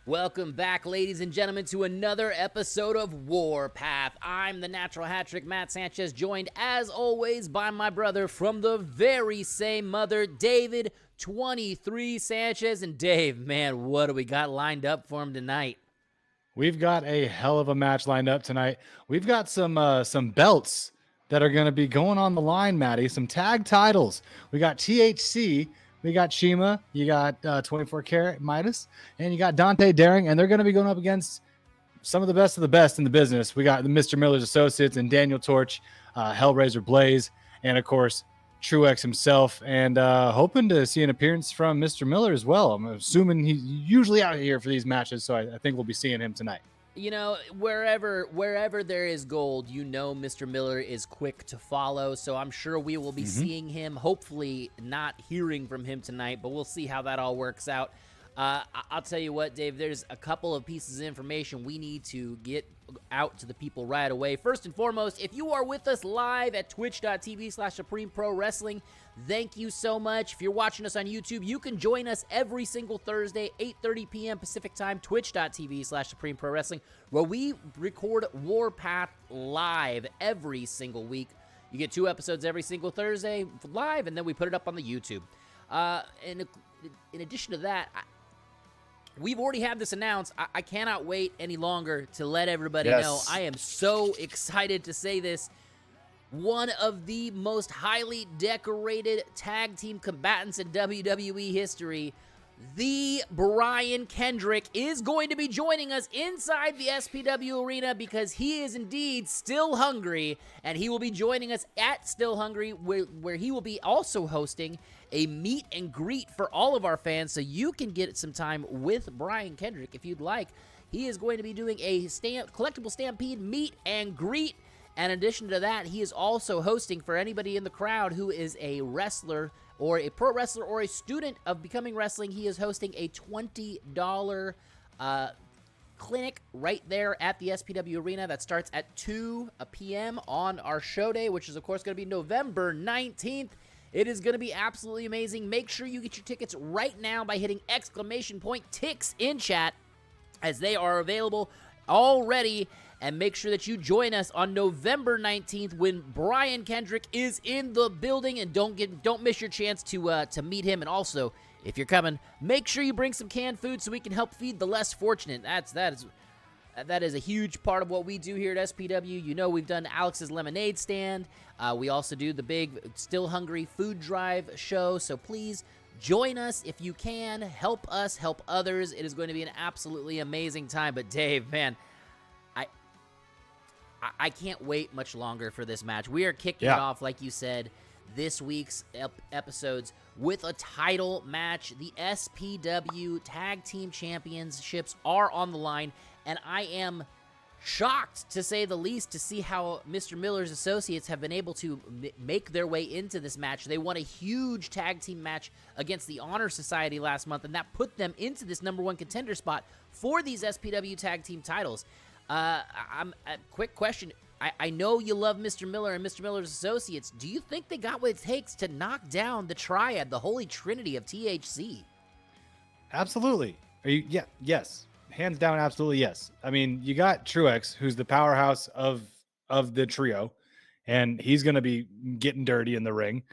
Welcome back, ladies and gentlemen, to another episode of Warpath. I'm the natural hat trick, Matt Sanchez, joined as always by my brother from the very same mother, David 23 Sanchez. And Dave, man, what do we got lined up for him tonight? We've got a hell of a match lined up tonight. We've got some belts that are going to be going on the line, Maddie. Some tag titles. We got THC. We got Cheema, you got 24 Karat Midas, and you got Dante Daring, and they're going to be going up against some of the best in the business. We got the Mr. Miller's Associates and Daniel Torch, Hellraiser Blaze, and of course Truex himself, and hoping to see an appearance from Mr. Miller as well. I'm assuming he's usually out here for these matches, so I think we'll be seeing him tonight. You know, wherever there is gold, you know Mr. Miller is quick to follow, so I'm sure we will be seeing him, hopefully not hearing from him tonight, but we'll see how that all works out. I'll tell you what, Dave, there's a couple of pieces of information we need to get out to the people right away. First and foremost, if you are with us live at twitch.tv/Supreme Pro Wrestling, thank you so much. If you're watching us on YouTube, you can join us every single Thursday, 8:30 p.m. Pacific Time, twitch.tv/Supreme Pro Wrestling, where we record Warpath live every single week. You get 2 episodes every single Thursday live, and then we put it up on the YouTube. And in addition to that, we've already had this announced. I cannot wait any longer to let everybody know. I am so excited to say this. One of the most highly decorated tag team combatants in WWE history, the Brian Kendrick, is going to be joining us inside the SPW arena because he is indeed still hungry, and he will be joining us at Still Hungry, where he will be also hosting a meet and greet for all of our fans, so you can get some time with Brian Kendrick if you'd like. He is going to be doing a collectible Stampede meet and greet, and in addition to that, he is also hosting, for anybody in the crowd who is a wrestler or a pro wrestler or a student of becoming wrestling, he is hosting a $20 clinic right there at the SPW arena that starts at 2 p.m. on our show day, which is of course going to be November 19th. It is going to be absolutely amazing. Make sure you get your tickets right now by hitting !TICKS in chat, as they are available already. And make sure that you join us on November 19th when Brian Kendrick is in the building, and don't miss your chance to meet him. And also, if you're coming, make sure you bring some canned food so we can help feed the less fortunate. That is a huge part of what we do here at SPW. You know, we've done Alex's Lemonade Stand. We also do the big Still Hungry food drive show. So please join us if you can. Help us, help others. It is going to be an absolutely amazing time. But Dave, man, I can't wait much longer for this match. We are kicking it off, like you said, this week's episodes with a title match. The SPW Tag Team Championships are on the line, and I am shocked, to say the least, to see how Mr. Miller's Associates have been able to make their way into this match. They won a huge tag team match against the Honor Society last month, and that put them into this #1 contender spot for these SPW tag team titles. Quick question. I know you love Mr. Miller and Mr. Miller's Associates. Do you think they got what it takes to knock down the triad, the holy trinity of THC? Absolutely. Yes. Hands down, absolutely yes. I mean, you got Truex, who's the powerhouse of the trio, and he's going to be getting dirty in the ring.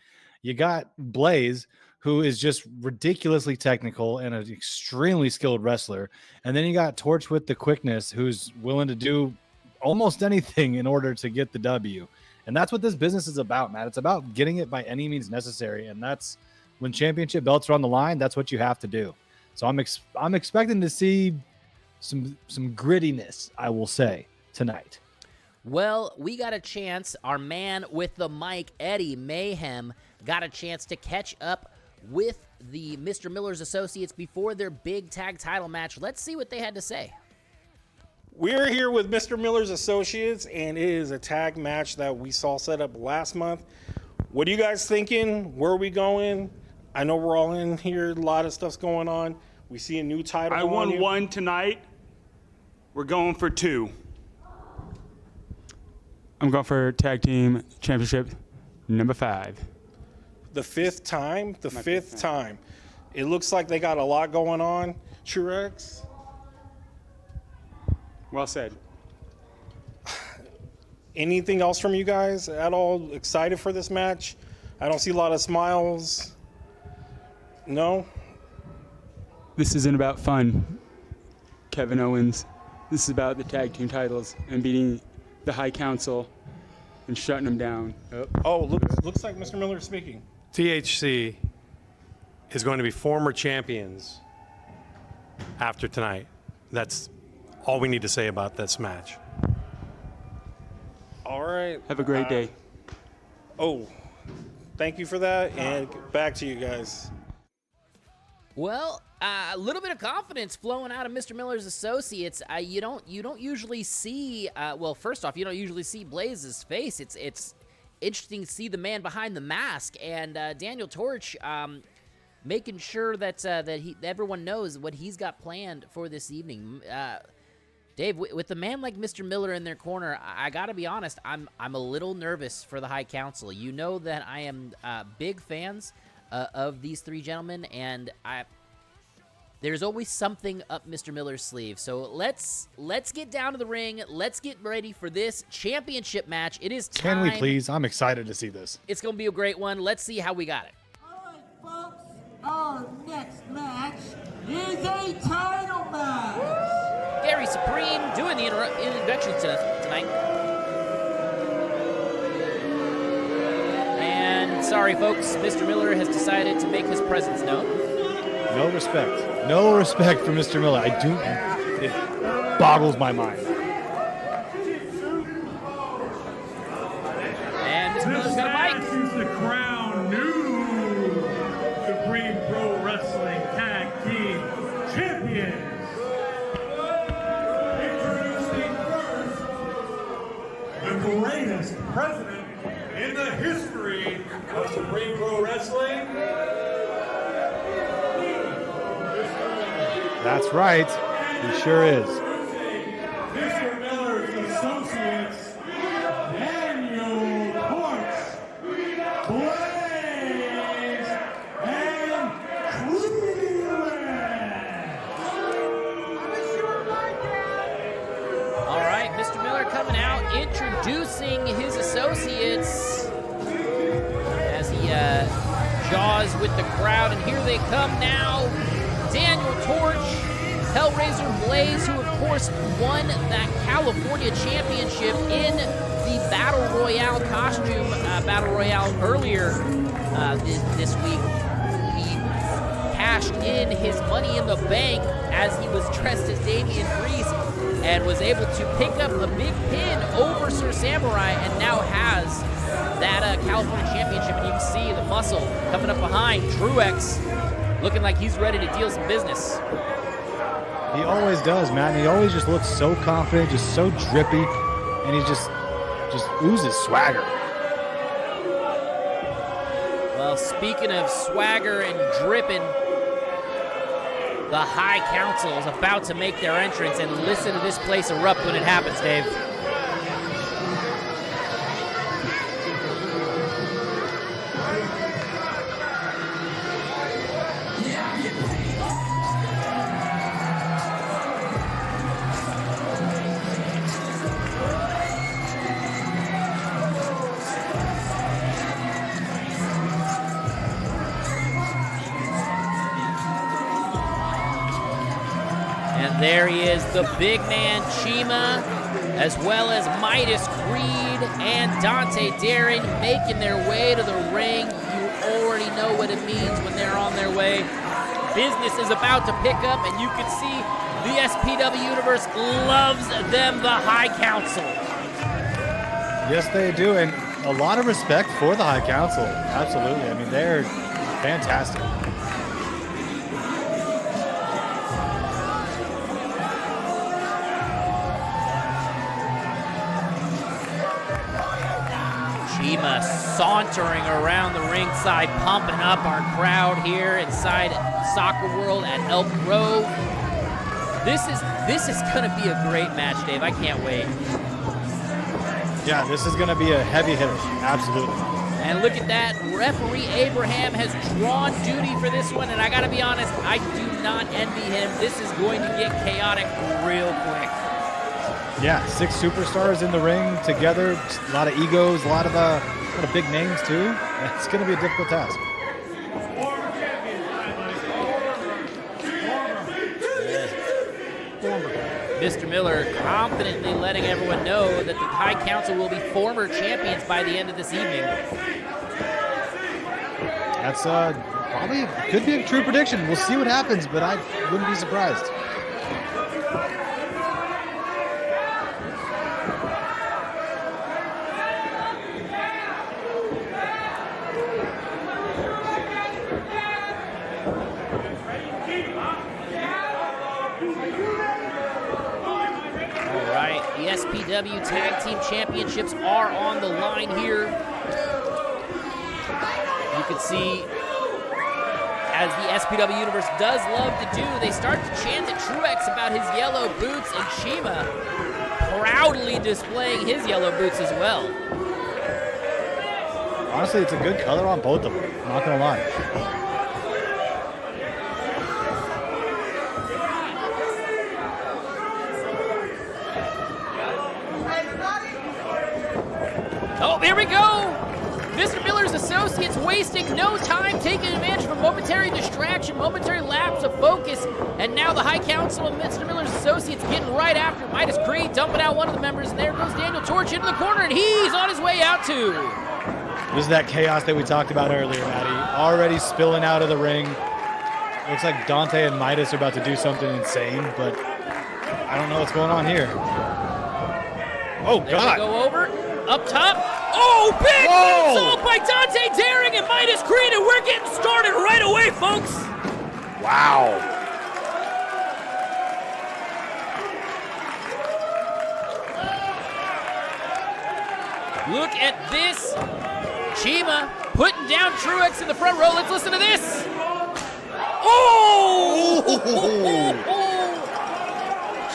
You got Blaze, who is just ridiculously technical and an extremely skilled wrestler. And then you got Torch with the quickness, who's willing to do almost anything in order to get the W. And that's what this business is about, Matt. It's about getting it by any means necessary. And that's when championship belts are on the line, that's what you have to do. So I'm expecting to see some grittiness, I will say, tonight. Well, we got a chance. Our man with the mic, Eddie Mayhem, got a chance to catch up with the Mr. Miller's Associates before their big tag title match. Let's see what they had to say. We're here with Mr. Miller's Associates, and it is a tag match that we saw set up last month. What are you guys thinking? Where are we going? I know we're all in here. A lot of stuff's going on. We see a new title. I won 1 tonight. We're going for 2. I'm going for tag team championship number 5. The 5th time? The 5th time. It looks like they got a lot going on. Truex? Well said. Anything else from you guys at all? Excited for this match? I don't see a lot of smiles. No? This isn't about fun, Kevin Owens. This is about the tag team titles and beating the High Council and shutting them down. Oh, looks like Mr. Miller is speaking. THC is going to be former champions after tonight. That's all we need to say about this match. All right. Have a great day. Oh, thank you for that, and back to you guys. Well, a little bit of confidence flowing out of Mr. Miller's associates. You don't usually see. Well, first off, you don't usually see Blaze's face. It's interesting to see the man behind the mask, and Daniel Torch making sure that everyone knows what he's got planned for this evening. Dave, with a man like Mr. Miller in their corner, I gotta be honest, I'm a little nervous for the High Council. You know that I am big fans of these three gentlemen, and there's always something up Mr. Miller's sleeve. So let's get down to the ring. Let's get ready for this championship match. It is time. Can we please? I'm excited to see this. It's gonna be a great one. Let's see how we got it. All right, folks. Our next match is a title match. Gary Supreme doing the introduction tonight. And sorry, folks, Mr. Miller has decided to make his presence known. No respect. No respect for Mr. Miller. It boggles my mind. And Mr. Miller's got a mic. This is the Crown New Supreme Pro Wrestling Tag Team Champions. Introducing first, the greatest president in the history of Supreme Pro Wrestling. That's right. He sure is. Mr. Miller's associates, Daniel Torch, Blaze and Truex. All right, Mr. Miller coming out, introducing his associates as he jaws with the crowd. And here they come now. Daniel Torch, Hellraiser Blaze, who of course won that California Championship in the Battle Royale costume, Battle Royale earlier this week. He cashed in his Money in the Bank as he was dressed as Damian Priest and was able to pick up a big pin over Sir Samurai and now has that California Championship. And you can see the muscle coming up behind. Truex looking like he's ready to deal some business. He always does, man. He always just looks so confident, just so drippy, and he just oozes swagger. Well, speaking of swagger and dripping, the High Council is about to make their entrance, and listen to this place erupt when it happens, Dave. There he is, the big man Cheema, as well as Midas Kreed and Dante Daring making their way to the ring. You already know what it means when they're on their way. Business is about to pick up, and you can see the SPW universe loves them, the High Council. Yes, they do, and a lot of respect for the High Council. Absolutely. I mean, they're fantastic. Cheema sauntering around the ringside, pumping up our crowd here inside Soccer World at Elk Grove. This is going to be a great match, Dave. I can't wait. Yeah, this is going to be a heavy hitter. Absolutely. And look at that. Referee Abraham has drawn duty for this one, and I got to be honest, I do not envy him. This is going to get chaotic real quick. Yeah, 6 superstars in the ring together. A lot of egos, a lot of big names too. It's going to be a difficult task. Mr. Miller confidently letting everyone know that the High Council will be former champions by the end of this evening. That's probably could be a true prediction. We'll see what happens, but I wouldn't be surprised. The SPW Tag Team Championships are on the line here. You can see, as the SPW Universe does love to do, they start to chant at Truex about his yellow boots, and Cheema proudly displaying his yellow boots as well. Honestly, it's a good color on both of them. I'm not going to lie. Oh, here we go! Mr. Miller's associates wasting no time, taking advantage of a momentary distraction, momentary lapse of focus, and now the High Council and Mr. Miller's associates getting right after Midas Kreed, dumping out one of the members, and there goes Daniel Torch into the corner, and he's on his way out too. This is that chaos that we talked about earlier, Maddie. Already spilling out of the ring. Looks like Dante and Midas are about to do something insane, but I don't know what's going on here. Oh, there God. They go over, up top. Oh, big assault by Dante Daring and Midas Kreed, and we're getting started right away, folks. Wow. Look at this. Cheema putting down Truex in the front row. Let's listen to this. Oh!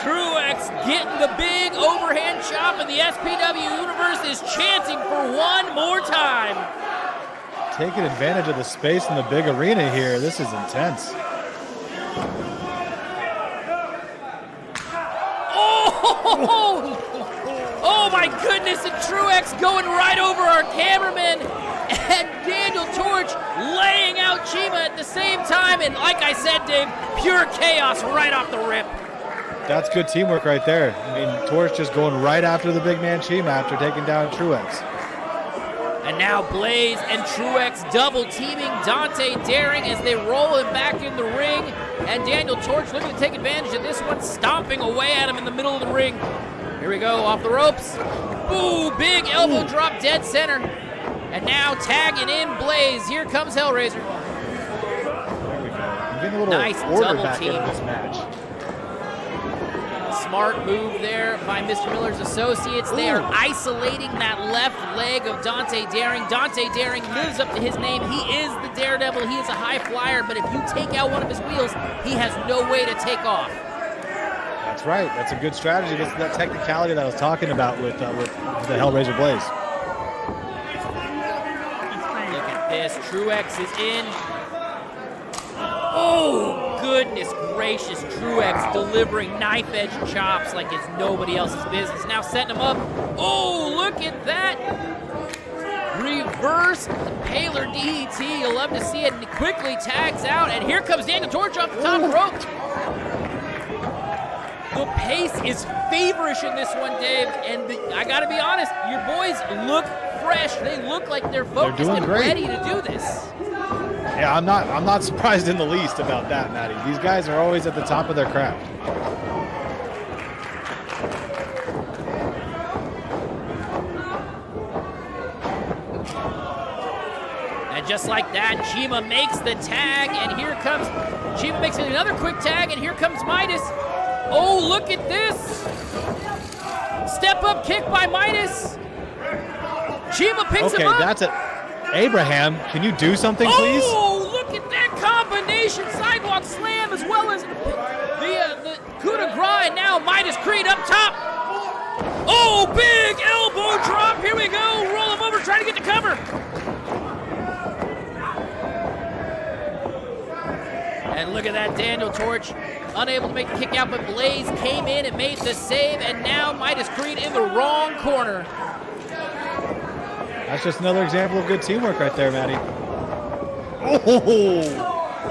Truex getting the big overhand chop, and the SPW Universe is chanting for one more time. Taking advantage of the space in the big arena here. This is intense. Oh my goodness, and Truex going right over our cameraman, and Daniel Torch laying out Cheema at the same time, and like I said, Dave, pure chaos right off the rip. That's good teamwork right there. I mean, Torch just going right after the big man Cheema after taking down Truex. And now Blaze and Truex double teaming Dante Daring as they roll him back in the ring, and Daniel Torch looking to take advantage of this one, stomping away at him in the middle of the ring. Here we go, off the ropes. Ooh, big elbow drop, dead center. And now tagging in Blaze. Here comes Hellraiser. There we go. I'm getting a little Nice order double back team. into this match. Smart move there by Mr. Miller's associates. They are isolating that left leg of Dante Daring. Dante Daring lives up to his name. He is the Daredevil. He is a high flyer, but if you take out one of his wheels, he has no way to take off. That's right. That's a good strategy. That's that technicality that I was talking about with the Hellraiser Blaze. Look at this. Truex is in. Oh, goodness gracious. Truex delivering knife-edge chops like it's nobody else's business. Now setting him up. Oh, look at that. Reverse Paler DDT. You'll love to see it. And quickly tags out. And here comes Daniel Torch off the top rope. The pace is feverish in this one, Dave. And I got to be honest, your boys look fresh. They look like they're focused and ready to do this. Yeah, I'm not surprised in the least about that, Maddie. These guys are always at the top of their craft. And just like that, Cheema makes the tag, and here comes, Cheema makes another quick tag, and here comes Midas. Oh, look at this. Step up kick by Midas. Cheema picks him up. Okay, that's it. Abraham, can you do something, please? Oh, look at that combination sidewalk slam, as well as the coup de grace, and now Midas Kreed up top. Oh, big elbow drop. Here we go. Roll him over, trying to get the cover. And look at that, Daniel Torch unable to make the kick out, but Blaze came in and made the save, and now Midas Kreed in the wrong corner. That's just another example of good teamwork right there, Maddie.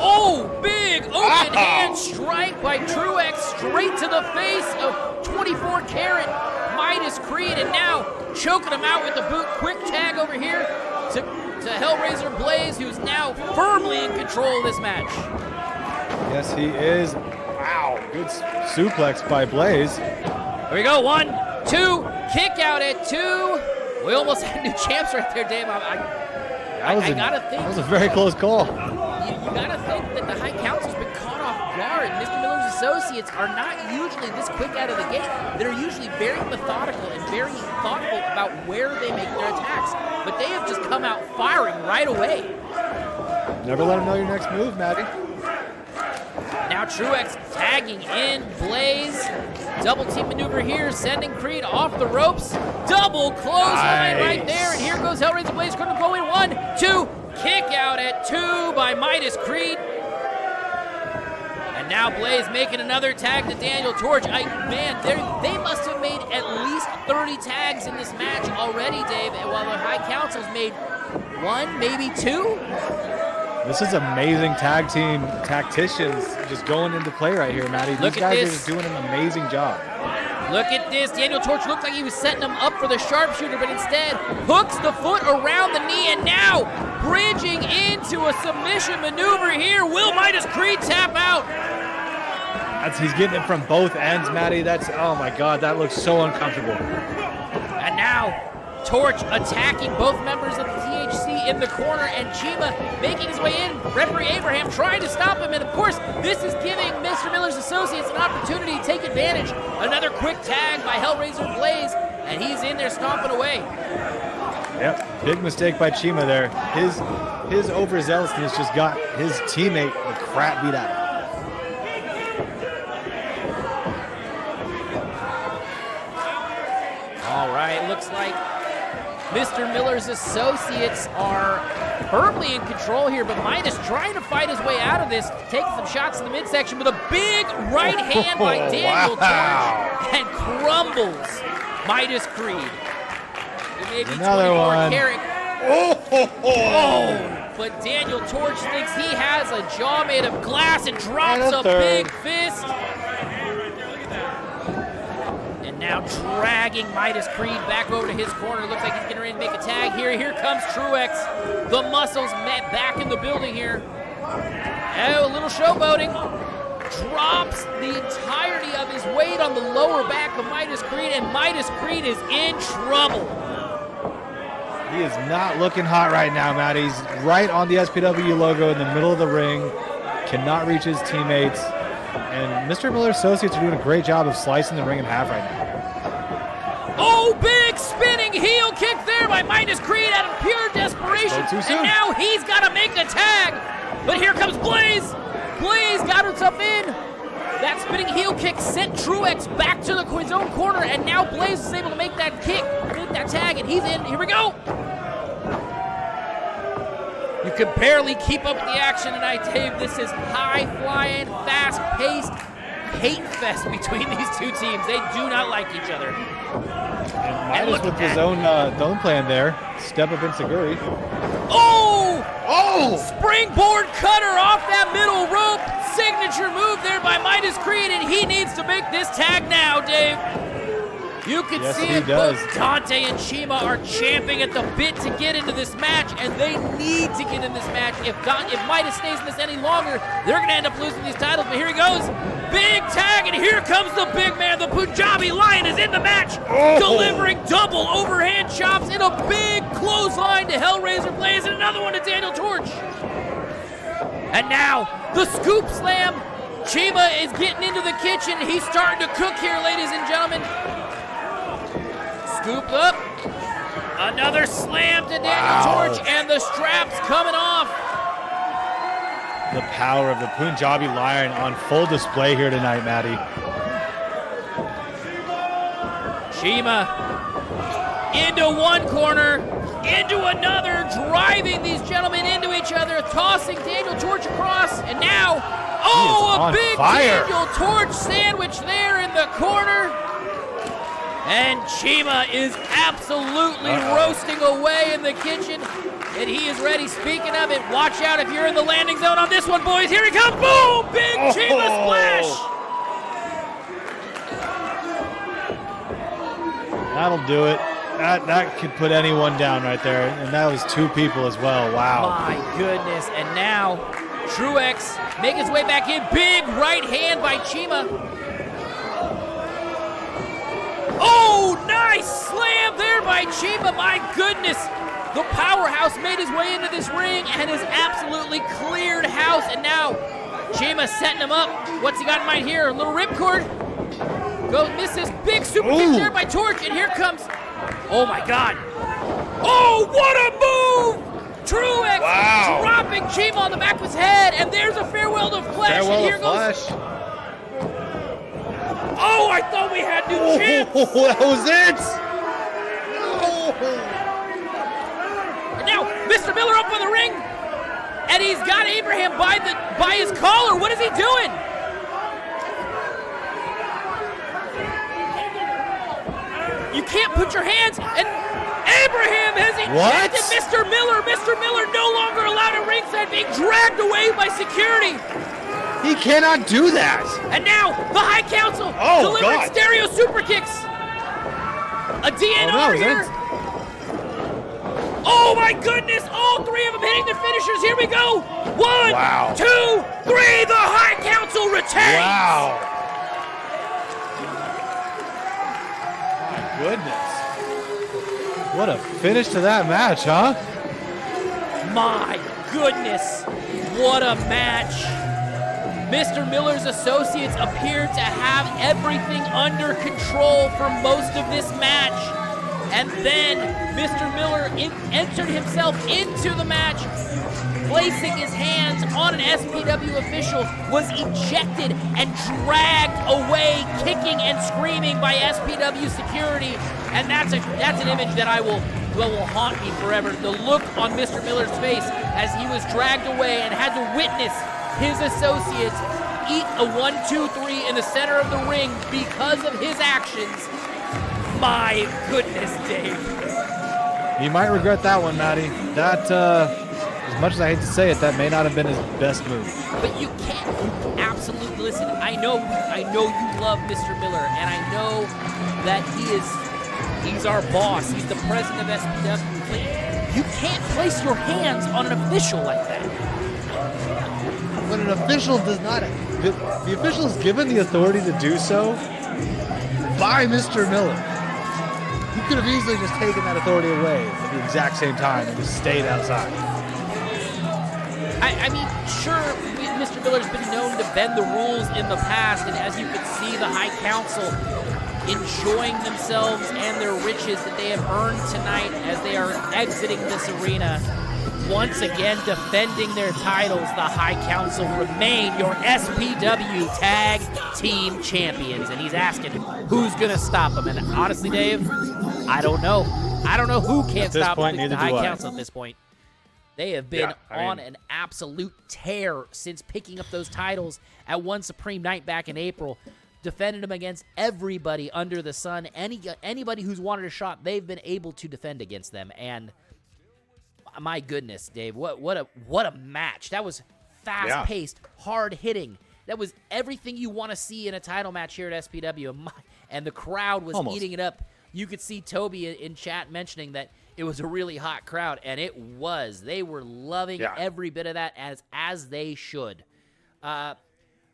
Oh, big open hand strike by Truex straight to the face of 24 karat Midas Kreed, and now choking him out with the boot. Quick tag over here to Hellraiser Blaze, who's now firmly in control of this match. Yes, he is. Wow, good suplex by Blaze. Here we go, 1, 2, kick out at 2. We almost had new champs right there, Dave. I gotta think. That was a very close call. You gotta think that the High Council's been caught off guard. Mr. Miller's associates are not usually this quick out of the gate. They're usually very methodical and very thoughtful about where they make their attacks. But they have just come out firing right away. Never let him know your next move, Maddie. Now Truex tagging in Blaze. Double team maneuver here, sending Kreed off the ropes. Double clothesline right there. And here goes Hellraiser Blaze, going to go in 1, 2, kick out at 2 by Midas Kreed. And now Blaze making another tag to Daniel Torch. Man, they must have made at least 30 tags in this match already, Dave, while the High Council's made 1, maybe 2. This is amazing tag team tacticians just going into play right here, Maddie. These guys are just doing an amazing job. Look at this. Daniel Torch looked like he was setting him up for the sharpshooter, but instead hooks the foot around the knee, and now bridging into a submission maneuver here. Will Midas Kreed tap out? He's getting it from both ends, Maddie. Oh my God, that looks so uncomfortable. And now Torch attacking both members of the THC in the corner, and Cheema making his way in. Referee Abraham trying to stop him, and of course, this is giving Mr. Miller's associates an opportunity to take advantage. Another quick tag by Hellraiser Blaze, and he's in there stomping away. Yep, big mistake by Cheema there. His overzealousness just got his teammate the crap beat out of him. All right, looks like Mr. Miller's associates are firmly in control here, but Midas trying to fight his way out of this, taking some shots in the midsection with a big right hand by Daniel Torch, and crumbles Midas Kreed. Maybe another one. But Daniel Torch thinks he has a jaw made of glass and drops a big fist. Now dragging Midas Kreed back over to his corner. Looks like he's getting ready to make a tag here. Here comes Truex. The muscles met back in the building here. Oh, a little showboating. Drops the entirety of his weight on the lower back of Midas Kreed, and Midas Kreed is in trouble. He is not looking hot right now, Matt. He's right on the SPW logo in the middle of the ring. Cannot reach his teammates. And Mr. Miller's associates are doing a great job of slicing the ring in half right now. Oh, big spinning heel kick there by Midas Kreed out of pure desperation. And now he's got to make a tag. But here comes Blaze. Blaze got himself in. That spinning heel kick sent Truex back to his own corner, and now Blaze is able to make that kick, make that tag, and he's in. Here we go. You can barely keep up with the action tonight, Dave. This is high-flying, fast-paced hate fest between these two teams. They do not like each other. And Midas with his own plan there. Step up in Seguri. Oh! Springboard cutter off that middle rope. Signature move there by Midas Kreed, and he needs to make this tag now, Dave. You can see it. Both Dante and Cheema are champing at the bit to get into this match, and they need to get in this match. If Midas stays in this any longer, they're going to end up losing these titles. But here he goes. Big tag, and here comes the big man. The Punjabi Lion is in the match, delivering double overhand chops in a big clothesline to Hellraiser Blaze, and another one to Daniel Torch. And now, the scoop slam. Cheema is getting into the kitchen. He's starting to cook here, ladies and gentlemen. Scoop up. Another slam to Daniel Torch, and the strap's coming off. The power of the Punjabi Lion on full display here tonight, Maddie. Cheema into one corner, into another, driving these gentlemen into each other, tossing Daniel Torch across, and now, Oh, a big fire. Daniel torch sandwich there in the corner. And Cheema is absolutely roasting away in the kitchen. And he is ready. Speaking of it, watch out if you're in the landing zone on this one, boys. Here he comes. Boom! Big Cheema splash. That'll do it. That could put anyone down right there. And that was 2 people as well. Wow. My goodness. And now Truex make his way back in. Big right hand by Cheema. Oh, nice slam there by Cheema. My goodness. The powerhouse made his way into this ring and has absolutely cleared house. And now Cheema setting him up. What's he got in mind here? A little ripcord. Go misses. Big super kick there by Torch. And here comes. Oh my God. Oh, what a move! Truex dropping Cheema on the back of his head. And there's a farewell to Flesh. Farewell and here to goes. Flesh. Oh, I thought we had new champs. Oh, that was it. And now Mr. Miller up on the ring, and he's got Abraham by his collar. What is he doing? You can't put your hands. And Abraham has ejected Mr. Miller. Mr. Miller no longer allowed at ringside, being dragged away by security. He cannot do that. And now the High Council delivering stereo super kicks. A DNR here. Oh my goodness! All 3 of them hitting their finishers. Here we go. 1, 2, 3. The High Council retains. Wow. My goodness. What a finish to that match, huh? My goodness. What a match. Mr. Miller's associates appeared to have everything under control for most of this match. And then Mr. Miller entered himself into the match, placing his hands on an SPW official, was ejected and dragged away, kicking and screaming by SPW security. And that's an image that will haunt me forever. The look on Mr. Miller's face as he was dragged away and had to witness his associates eat a 1-2-3 in the center of the ring because of his actions. My goodness, Dave. You might regret that one, Matty. That, as much as I hate to say it, that may not have been his best move. But you can't absolutely listen. I know you love Mr. Miller, and I know that he's our boss. He's the president of SPW. But you can't place your hands on an official like that. When an official does not, the official is given the authority to do so by Mr. Miller. He could have easily just taken that authority away at the exact same time and just stayed outside. I mean, sure, Mr. Miller's been known to bend the rules in the past, and as you can see, the High Council enjoying themselves and their riches that they have earned tonight as they are exiting this arena. Once again, defending their titles, the High Council remain your SPW Tag Team Champions. And he's asking who's going to stop them. And honestly, Dave, I don't know. I don't know who can't stop the High Council at this point. They have been on an absolute tear since picking up those titles at One Supreme Night back in April. Defended them against everybody under the sun. Anybody who's wanted a shot, they've been able to defend against them. And my goodness, Dave, what a match. That was fast-paced, hard-hitting. That was everything you want to see in a title match here at SPW. And the crowd was eating it up. You could see Toby in chat mentioning that it was a really hot crowd, and it was. They were loving every bit of that, as they should. The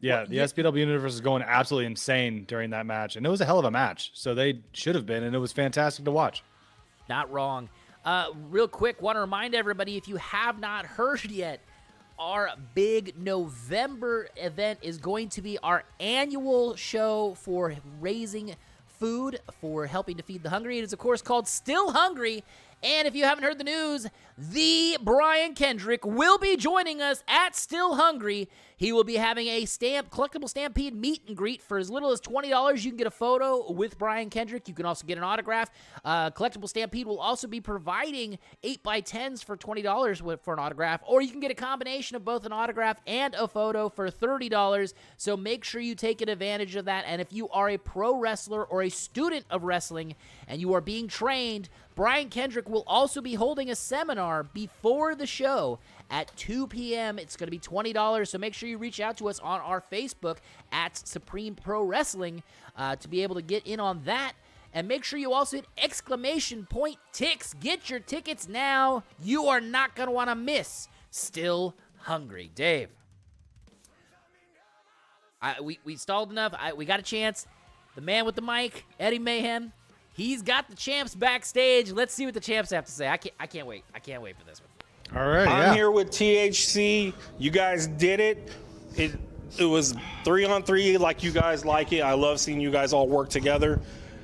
SPW universe is going absolutely insane during that match, and it was a hell of a match. So they should have been, and it was fantastic to watch. Not wrong. Real quick, want to remind everybody, if you have not heard yet, our big November event is going to be our annual show for raising food for helping to feed the hungry. It is, of course, called Still Hungry, And if you haven't heard the news, the Brian Kendrick will be joining us at Still Hungry. He will be having a collectible Stampede meet and greet for as little as $20. You can get a photo with Brian Kendrick. You can also get an autograph. Collectible Stampede will also be providing 8x10s for $20 for an autograph, or you can get a combination of both an autograph and a photo for $30. So make sure you take advantage of that. And if you are a pro wrestler or a student of wrestling and you are being trained, Brian Kendrick will also be holding a seminar before the show at 2 p.m. It's going to be $20, so make sure you reach out to us on our Facebook at Supreme Pro Wrestling to be able to get in on that. And make sure you also hit !Tix. Get your tickets now. You are not going to want to miss Still Hungry. Dave. We stalled enough. We got a chance. The man with the mic, Eddie Mayhem, he's got the champs backstage. Let's see what the champs have to say. I can't wait. I can't wait for this one. All right, I'm here with THC. You guys did it. It was 3-on-3 like you guys like it. I love seeing you guys all work together.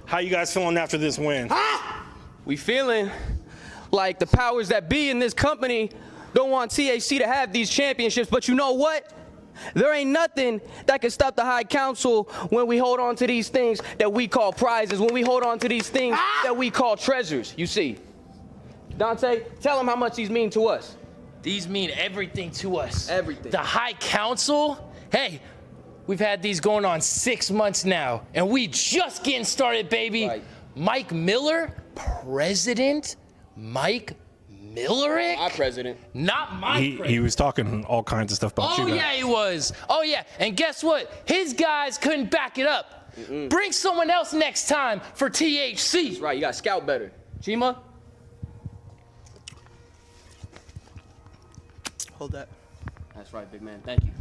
How you guys feeling after this win? We feeling like the powers that be in this company don't want THC to have these championships, but you know what? There ain't nothing that can stop the High Council when we hold on to these things that we call prizes, when we hold on to these things that we call treasures, you see. Dante, tell them how much these mean to us. These mean everything to us. Everything. The High Council, hey, we've had these going on 6 months now, and we just getting started, baby. Right. Mike Miller, President Mike Millerick? Our president. Not my president. He was talking all kinds of stuff about you Oh, guys. yeah, he was. Oh, yeah, and guess what? His guys couldn't back it up. Bring someone else next time for THC. That's right, you got scout better. Cheema? Hold that. That's right, big man. Thank you.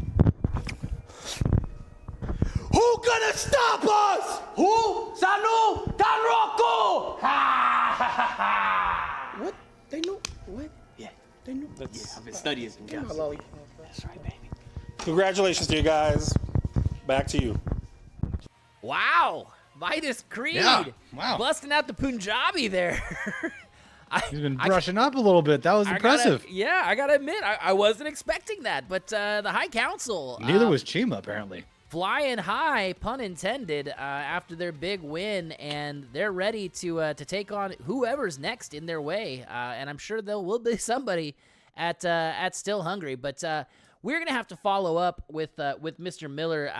Who gonna stop us? Who? Sanu Tanroko! Ha ha ha ha! What? They know? What? Yeah, they know. Yeah, I've been studying some guys. That's right, baby. Congratulations to you guys. Back to you. Wow. Midas Kreed. Yeah, wow. Busting out the Punjabi there. He's been brushing up a little bit. That was impressive. I gotta admit, I wasn't expecting that. But the High Council. Neither was Cheema, apparently. Flying high, pun intended, after their big win, and they're ready to take on whoever's next in their way. And I'm sure there will be somebody at Still Hungry. But we're gonna have to follow up with Mr. Miller.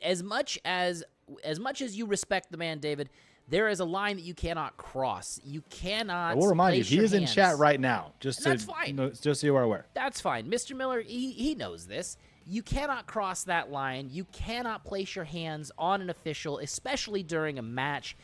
As much as you respect the man, David, there is a line that you cannot cross. You cannot. I will remind you, place he your is in hands. chat right now. That's fine. Just so you are aware. That's fine. Mr. Miller, he knows this. You cannot cross that line. You cannot place your hands on an official, especially during a match.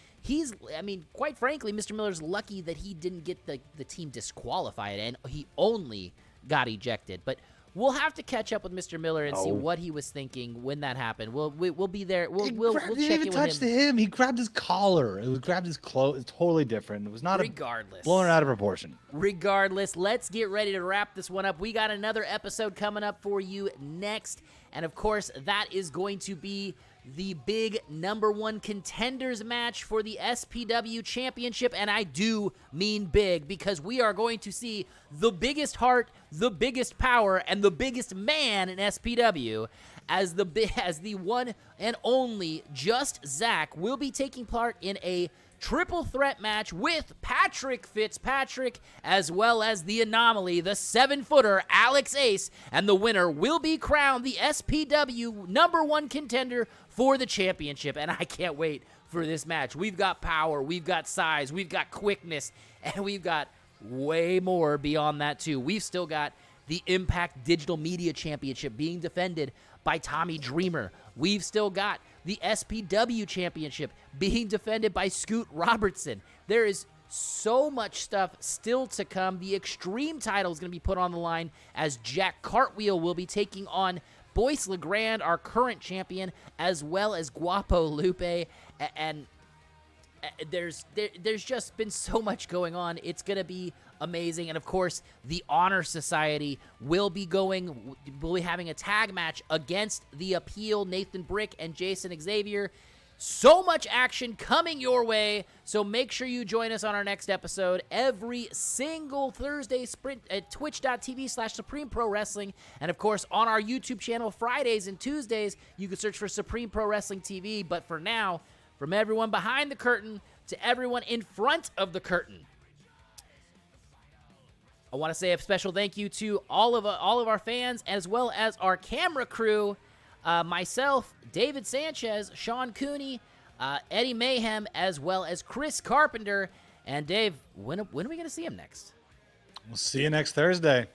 Quite frankly, Mr. Miller's lucky that he didn't get the team disqualified, and he only got ejected. But we'll have to catch up with Mr. Miller and see what he was thinking when that happened. We'll be there. We'll check in with him. He didn't even touch him. He grabbed his collar. It was grabbed his clothes. It's totally different. It was not blown out of proportion. Regardless, let's get ready to wrap this one up. We got another episode coming up for you next. And of course, that is going to be the big #1 contenders match for the SPW championship. And I do mean big, because we are going to see the biggest heart, the biggest power, and the biggest man in SPW as the one and only Just Zach will be taking part in a triple threat match with Patrick Fitzpatrick, as well as the anomaly, the 7-footer Alex Ace, and the winner will be crowned the SPW #1 contender for the championship. And I can't wait for this match. We've got power, we've got size, we've got quickness, and we've got way more beyond that too. We've still got the Impact Digital Media Championship being defended by Tommy Dreamer. We've still got the SPW Championship being defended by Scoot Robertson. There is so much stuff still to come. The Extreme title is going to be put on the line as Jack Cartwheel will be taking on Boyce LeGrand, our current champion, as well as Guapo Lupe. And there's just been so much going on. It's going to be amazing. And of course, the Honor Society will be having a tag match against the Appeal, Nathan Brick and Jason Xavier. So much action coming your way, so make sure you join us on our next episode every single Thursday sprint at twitch.tv/Supreme Pro Wrestling, and of course on our YouTube channel Fridays and Tuesdays. You can search for Supreme Pro Wrestling TV, but for now, from everyone behind the curtain to everyone in front of the curtain, I want to say a special thank you to all of our fans, as well as our camera crew, myself, David Sanchez, Sean Cooney, Eddie Mayhem, as well as Chris Carpenter. And Dave, when are we going to see him next? We'll see you next Thursday.